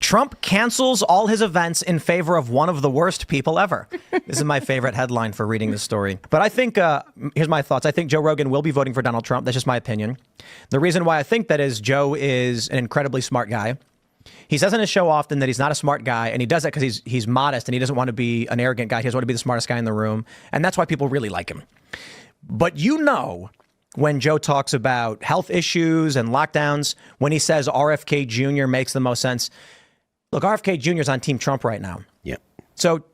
Trump cancels all his events in favor of one of the worst people ever. This is my favorite headline for reading this story. But I think, here's my thoughts. I think Joe Rogan will be voting for Donald Trump. That's just my opinion. The reason why I think that is Joe is an incredibly smart guy. He says on his show often that he's not a smart guy, and he does that because he's modest and he doesn't want to be an arrogant guy. He doesn't want to be the smartest guy in the room. And that's why people really like him. But when Joe talks about health issues and lockdowns, when he says RFK Jr. makes the most sense. Look, RFK Jr. is on Team Trump right now. Yeah. So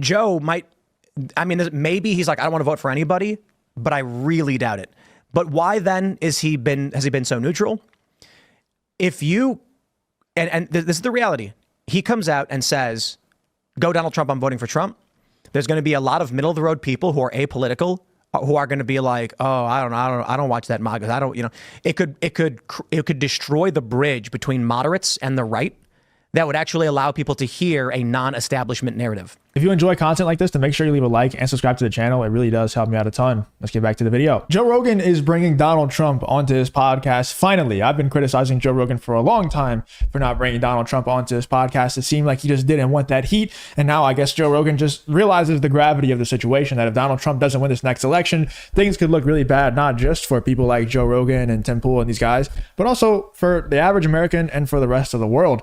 Joe maybe he's like, I don't want to vote for anybody, but I really doubt it. But why then has he been so neutral? If you, and this is the reality, he comes out and says, go Donald Trump, I'm voting for Trump. There's going to be a lot of middle of the road people who are apolitical, who are going to be like, oh, I don't watch that MAGA. It could destroy the bridge between moderates and the right. That would actually allow people to hear a non-establishment narrative. If you enjoy content like this, then make sure you leave a like and subscribe to the channel. It really does help me out a ton. Let's get back to the video. Joe Rogan is bringing Donald Trump onto his podcast. Finally, I've been criticizing Joe Rogan for a long time for not bringing Donald Trump onto his podcast. It seemed like he just didn't want that heat. And now I guess Joe Rogan just realizes the gravity of the situation, that if Donald Trump doesn't win this next election, things could look really bad, not just for people like Joe Rogan and Tim Pool and these guys, but also for the average American and for the rest of the world.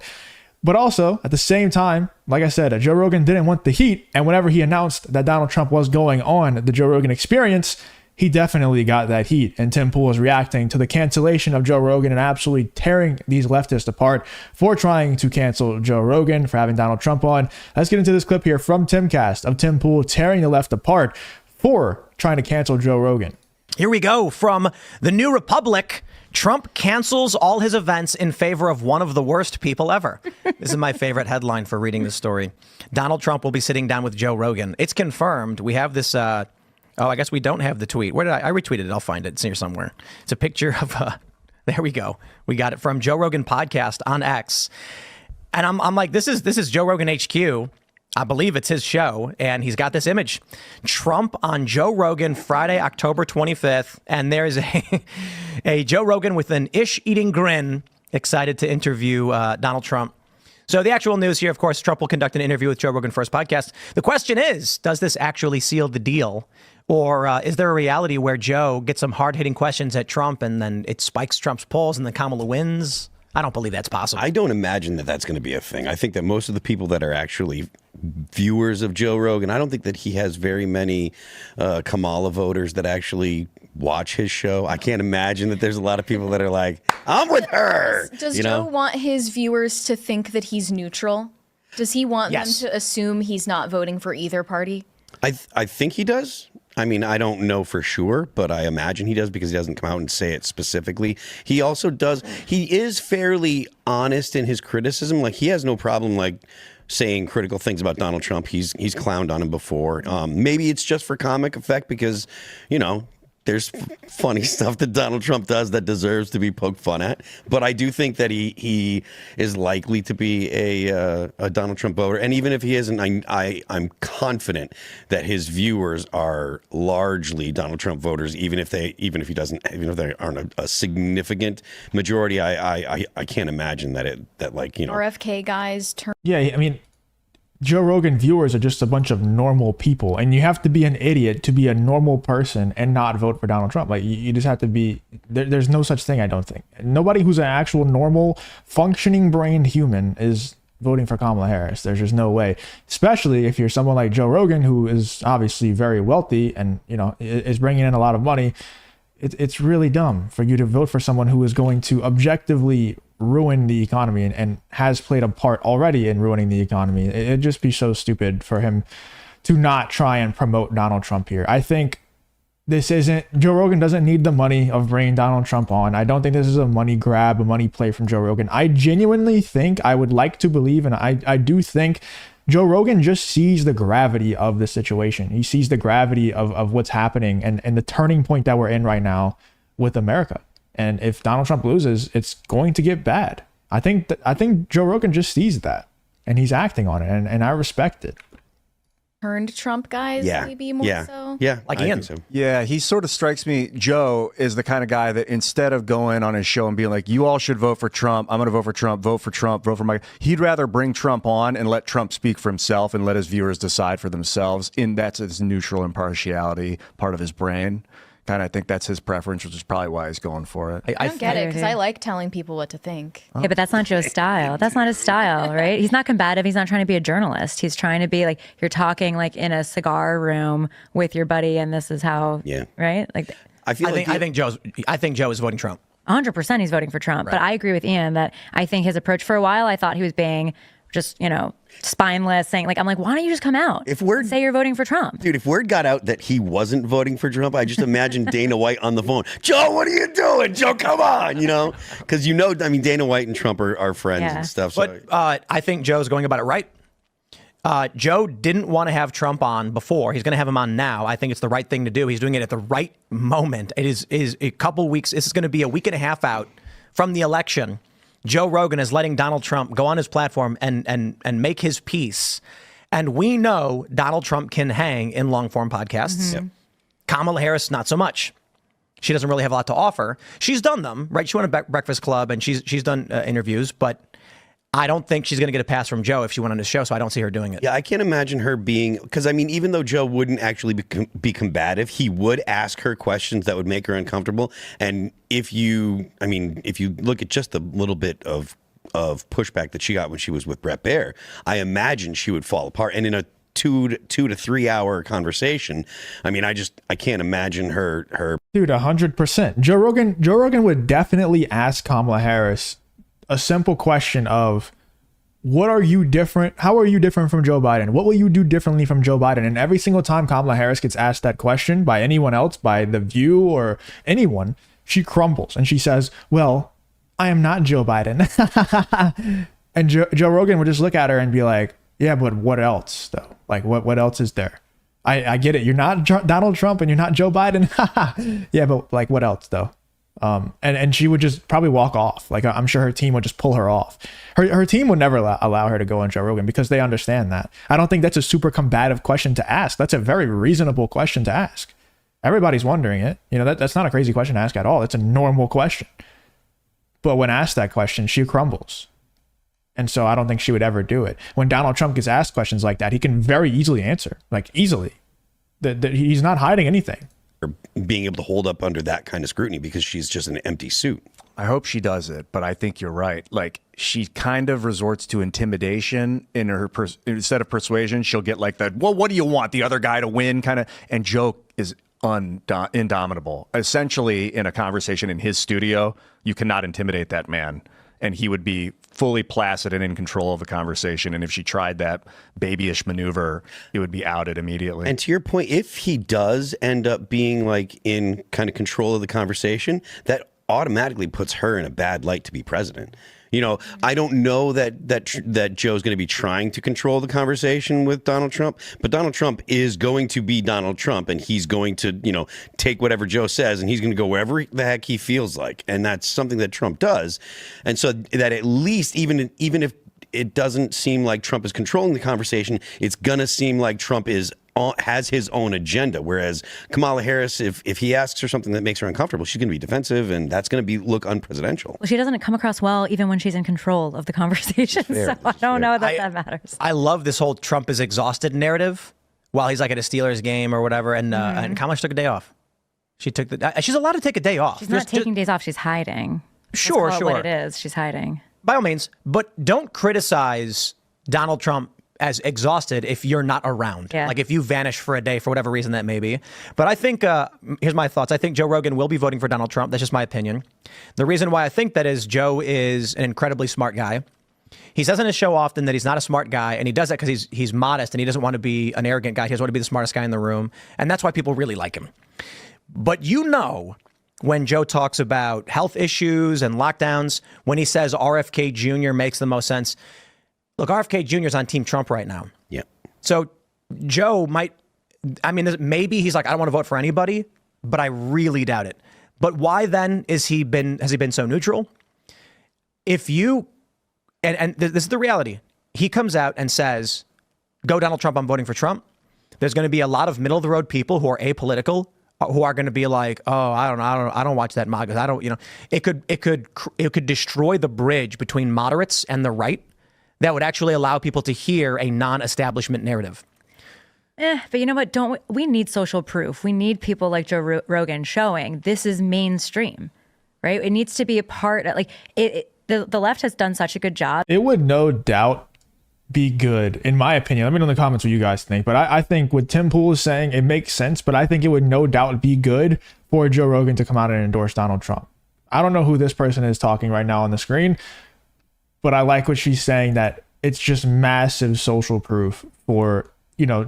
But also, at the same time, like I said, Joe Rogan didn't want the heat. And whenever he announced that Donald Trump was going on the Joe Rogan Experience, he definitely got that heat. And Tim Pool is reacting to the cancellation of Joe Rogan and absolutely tearing these leftists apart for trying to cancel Joe Rogan, for having Donald Trump on. Let's get into this clip here from Timcast of Tim Pool tearing the left apart for trying to cancel Joe Rogan. Here we go from the New Republic. Trump cancels all his events in favor of one of the worst people ever. This is my favorite headline for reading this story. Donald Trump will be sitting down with Joe Rogan. It's confirmed. We have this. I guess we don't have the tweet. Where did I retweeted it? I'll find it. It's here somewhere. It's a picture of. There we go. We got it from Joe Rogan podcast on X. And I'm like, this is Joe Rogan HQ. I believe it's his show, and he's got this image. Trump on Joe Rogan Friday, October 25th, and there's a Joe Rogan with an ish-eating grin, excited to interview Donald Trump. So the actual news here, of course, Trump will conduct an interview with Joe Rogan for his podcast. The question is, does this actually seal the deal? Or is there a reality where Joe gets some hard-hitting questions at Trump, and then it spikes Trump's polls, and then Kamala wins? I don't believe that's possible. I don't imagine that that's going to be a thing. I think that most of the people that are actually viewers of Joe Rogan, I don't think that he has very many Kamala voters that actually watch his show. I can't imagine that there's a lot of people that are like, I'm with her. Does Joe want his viewers to think that he's neutral? Does he want them to assume he's not voting for either party? I think he does. I mean, I don't know for sure, but I imagine he does because he doesn't come out and say it specifically. He also does. He is fairly honest in his criticism. Like, he has no problem like saying critical things about Donald Trump. He's clowned on him before. Maybe it's just for comic effect because, there's funny stuff that Donald Trump does that deserves to be poked fun at. But I do think that he is likely to be a Donald Trump voter. And even if he isn't, I'm confident that his viewers are largely Donald Trump voters, even if they aren't a significant majority. I can't imagine that RFK guys turn. Yeah, I mean, Joe Rogan viewers are just a bunch of normal people, and you have to be an idiot to be a normal person and not vote for Donald Trump. Like, you just have to be, there's no such thing, I don't think. Nobody who's an actual normal functioning brained human is voting for Kamala Harris. There's just no way, especially if you're someone like Joe Rogan, who is obviously very wealthy and, is bringing in a lot of money. It's really dumb for you to vote for someone who is going to objectively ruin the economy and has played a part already in ruining the economy. It'd just be so stupid for him to not try and promote Donald Trump here. I think Joe Rogan doesn't need the money of bringing Donald Trump on. I don't think this is a money grab, a money play from Joe Rogan. I genuinely think, I would like to believe, and I do think Joe Rogan just sees the gravity of the situation. He sees the gravity of what's happening and the turning point that we're in right now with America. And if Donald Trump loses, it's going to get bad. I think Joe Rogan just sees that, and he's acting on it, and I respect it. turned Trump guys, Yeah. maybe more so. Yeah. Like I Ian. think so. Yeah, he sort of strikes me. Joe is the kind of guy that instead of going on his show and being like, you all should vote for Trump, I'm going to vote for Trump, vote for my, he'd rather bring Trump on and let Trump speak for himself and let his viewers decide for themselves. That's his neutral impartiality part of his brain. I think that's his preference, which is probably why he's going for it. I don't get it because I like telling people what to think. Yeah, but that's not Joe's style. That's not his style, right? He's not combative. He's not trying to be a journalist. He's trying to be like, you're talking like in a cigar room with your buddy, and this is how, right? Like, I think Joe is voting Trump. 100% he's voting for Trump. But I agree with Ian that I think his approach for a while, I thought he was being just, spineless, saying like, I'm like, why don't you just come out and say you're voting for Trump? Dude, if word got out that he wasn't voting for Trump, I just imagine Dana White on the phone. Joe, what are you doing? Joe, come on, because Dana White and Trump are friends and stuff. But I think Joe's going about it right. Joe didn't want to have Trump on before. He's going to have him on now. I think it's the right thing to do. He's doing it at the right moment. It is a couple weeks. This is going to be a week and a half out from the election. Joe Rogan is letting Donald Trump go on his platform and make his piece. And we know Donald Trump can hang in long form podcasts. Yep. Kamala Harris, not so much. She doesn't really have a lot to offer. She's done them, right? She went on Breakfast Club and she's done interviews, but I don't think she's going to get a pass from Joe if she went on his show, so I don't see her doing it. Yeah, I can't imagine her being, because even though Joe wouldn't actually be combative, he would ask her questions that would make her uncomfortable. And if you look at just the little bit of pushback that she got when she was with Brett Baer, I imagine she would fall apart. And in a 2 to 3 hour conversation, I can't imagine her. Dude, 100%. Joe Rogan would definitely ask Kamala Harris a simple question of, how are you different from Joe Biden? What will you do differently from Joe Biden? And every single time Kamala Harris gets asked that question by anyone else, by The View or anyone, she crumbles and she says, well, I am not Joe Biden. And Joe Rogan would just look at her and be like, yeah, but what else though? Like what else is there? I get it. You're not Donald Trump and you're not Joe Biden. Yeah, but like what else though? And she would just probably walk off. Like I'm sure her team would just pull her off. Her team would never allow her to go on Joe Rogan because they understand that. I don't think that's a super combative question to ask. That's a very reasonable question to ask. Everybody's wondering it. That's not a crazy question to ask at all. It's a normal question. But when asked that question, she crumbles. And so I don't think she would ever do it. When Donald Trump gets asked questions like that, he can very easily answer, like easily. He's not hiding anything. Being able to hold up under that kind of scrutiny because she's just an empty suit. I hope she does it, but I think you're right. Like she kind of resorts to intimidation in her instead of persuasion. She'll get like that. Well, what do you want? The other guy to win, kind of. And Joe is indomitable. Essentially, in a conversation in his studio, you cannot intimidate that man, and he would be fully placid and in control of the conversation. And if she tried that babyish maneuver, it would be outed immediately. And to your point, if he does end up being like in kind of control of the conversation, that automatically puts her in a bad light to be president. I don't know that Joe's going to be trying to control the conversation with Donald Trump, but Donald Trump is going to be Donald Trump, and he's going to, take whatever Joe says, and he's going to go wherever the heck he feels like, and that's something that Trump does, and so that at least even if it doesn't seem like Trump is controlling the conversation, it's going to seem like Trump has his own agenda. Whereas Kamala Harris, if he asks her something that makes her uncomfortable, she's going to be defensive, and that's going to look unpresidential. Well, she doesn't come across well even when she's in control of the conversation. So I don't know that matters. I love this whole Trump is exhausted narrative while he's like at a Steelers game or whatever. And Kamala took a day off. She's allowed to take a day off. She's not taking days off. She's hiding. Sure. What it is. She's hiding. By all means, but don't criticize Donald Trump as exhausted if you're not around. Yeah. Like if you vanish for a day for whatever reason that may be. But I think, here's my thoughts. I think Joe Rogan will be voting for Donald Trump. That's just my opinion. The reason why I think that is Joe is an incredibly smart guy. He says on his show often that he's not a smart guy, and he does that because he's modest and he doesn't want to be an arrogant guy. He doesn't want to be the smartest guy in the room. And that's why people really like him. But when Joe talks about health issues and lockdowns, when he says RFK Jr. makes the most sense. Look, RFK Jr. is on Team Trump right now. Yeah. So Joe maybe he's like, I don't want to vote for anybody, but I really doubt it. But why then has he been so neutral? If you, and this is the reality, he comes out and says, go Donald Trump, I'm voting for Trump. there's going to be a lot of middle of the road people who are apolitical, who are going to be like, oh, I don't watch that MAGA. I don't, it could destroy the bridge between moderates and the right that would actually allow people to hear a non-establishment narrative. But you know what? We need social proof. We need people like Joe Rogan showing this is mainstream, right? It needs to be a part of, like the left has done such a good job. It would no doubt be good, in my opinion. Let me know in the comments what you guys think. But I think what Tim Pool is saying, it makes sense, but I think it would no doubt be good for Joe Rogan to come out and endorse Donald Trump. I don't know who this person is talking right now on the screen, but I like what she's saying, that it's just massive social proof for,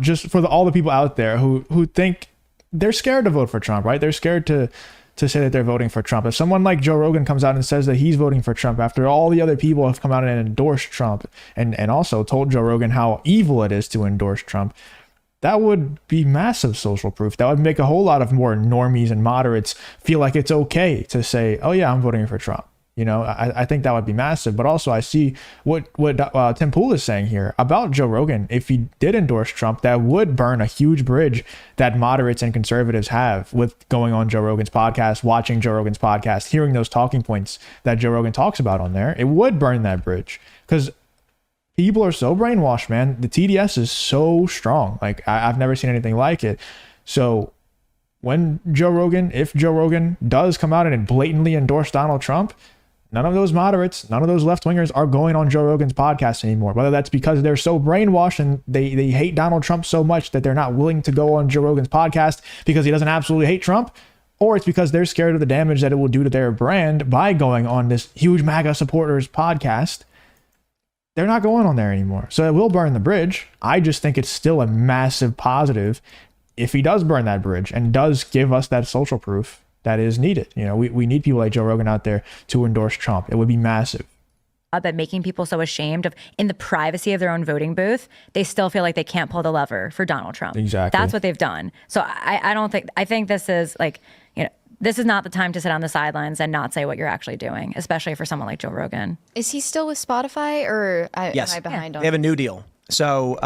just for all the people out there who think they're scared to vote for Trump, right? They're scared to say that they're voting for Trump. If someone like Joe Rogan comes out and says that he's voting for Trump after all the other people have come out and endorsed Trump and also told Joe Rogan how evil it is to endorse Trump, that would be massive social proof. That would make a whole lot of more normies and moderates feel like it's okay to say, oh yeah, I'm voting for Trump. I think that would be massive. But also I see what Tim Pool is saying here about Joe Rogan. If he did endorse Trump, that would burn a huge bridge that moderates and conservatives have with going on Joe Rogan's podcast, watching Joe Rogan's podcast, hearing those talking points that Joe Rogan talks about on there. It would burn that bridge because people are so brainwashed, man. The TDS is so strong. Like I've never seen anything like it. So if Joe Rogan does come out and blatantly endorse Donald Trump, none of those moderates, none of those left-wingers are going on Joe Rogan's podcast anymore. Whether that's because they're so brainwashed and they hate Donald Trump so much that they're not willing to go on Joe Rogan's podcast because he doesn't absolutely hate Trump, or it's because they're scared of the damage that it will do to their brand by going on this huge MAGA supporters podcast. They're not going on there anymore. So it will burn the bridge. I just think it's still a massive positive if he does burn that bridge and does give us that social proof that is needed. We need people like Joe Rogan out there to endorse Trump. It would be massive. But making people so ashamed of, in the privacy of their own voting booth, they still feel like they can't pull the lever for Donald Trump. Exactly. That's what they've done. So I think this is like, this is not the time to sit on the sidelines and not say what you're actually doing, especially for someone like Joe Rogan. Is he still with Spotify, or yes. am I behind on They have a new deal. So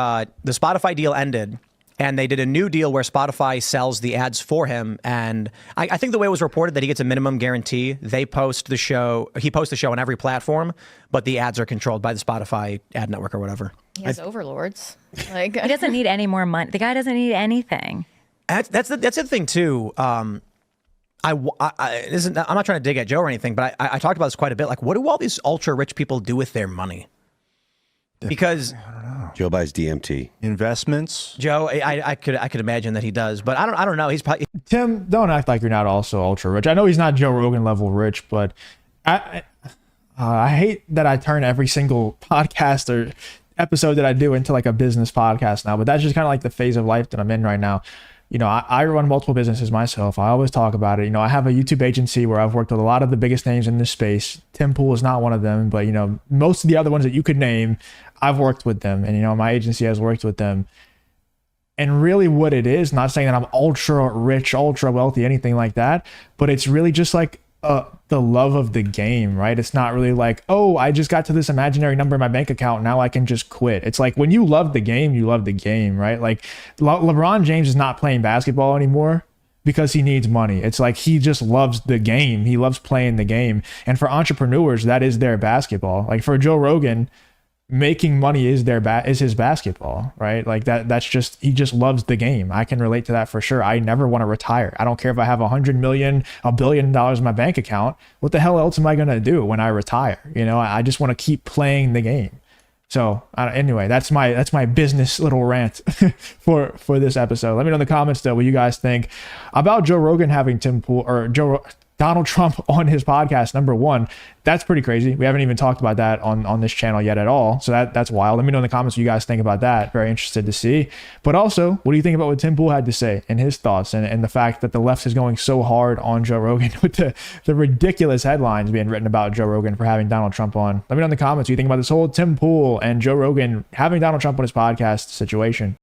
the Spotify deal ended, and they did a new deal where Spotify sells the ads for him. And I think the way it was reported that he gets a minimum guarantee. He posts the show on every platform, but the ads are controlled by the Spotify ad network or whatever. He has overlords. Like he doesn't need any more money. The guy doesn't need anything. That's the thing too. I'm not trying to dig at Joe or anything, but I talked about this quite a bit. Like, what do all these ultra rich people do with their money? Because Joe buys DMT investments. Joe, I could imagine that he does, but I don't know. He's probably Tim. Don't act like you're not also ultra rich. I know he's not Joe Rogan level rich, but I hate that I turn every single podcast or episode that I do into like a business podcast now. But that's just kind of like the phase of life that I'm in right now. I run multiple businesses myself. I always talk about it. I have a YouTube agency where I've worked with a lot of the biggest names in this space. Tim Pool is not one of them, but most of the other ones that you could name, I've worked with them, and my agency has worked with them. And really what it is, not saying that I'm ultra rich, ultra wealthy, anything like that, but it's really just like the love of the game, right? It's not really like, oh, I just got to this imaginary number in my bank account, now I can just quit. It's like when you love the game, you love the game, right? Like LeBron James is not playing basketball anymore because he needs money. It's like he just loves the game. He loves playing the game. And for entrepreneurs, that is their basketball. Like for Joe Rogan, making money is his basketball, right? Like that's just, he just loves the game. I can relate to that for sure. I never want to retire. I don't care if I have $100 million, $1 billion in my bank account. What the hell else am I going to do when I retire? I just want to keep playing the game. So anyway, that's my business little rant for this episode. Let me know in the comments though what you guys think about Joe Rogan having Donald Trump on his podcast. Number one, that's pretty crazy. We haven't even talked about that on this channel yet at all. So that's wild. Let me know in the comments what you guys think about that. Very interested to see. But also, what do you think about what Tim Pool had to say and his thoughts and the fact that the left is going so hard on Joe Rogan with the ridiculous headlines being written about Joe Rogan for having Donald Trump on? Let me know in the comments what you think about this whole Tim Pool and Joe Rogan having Donald Trump on his podcast situation.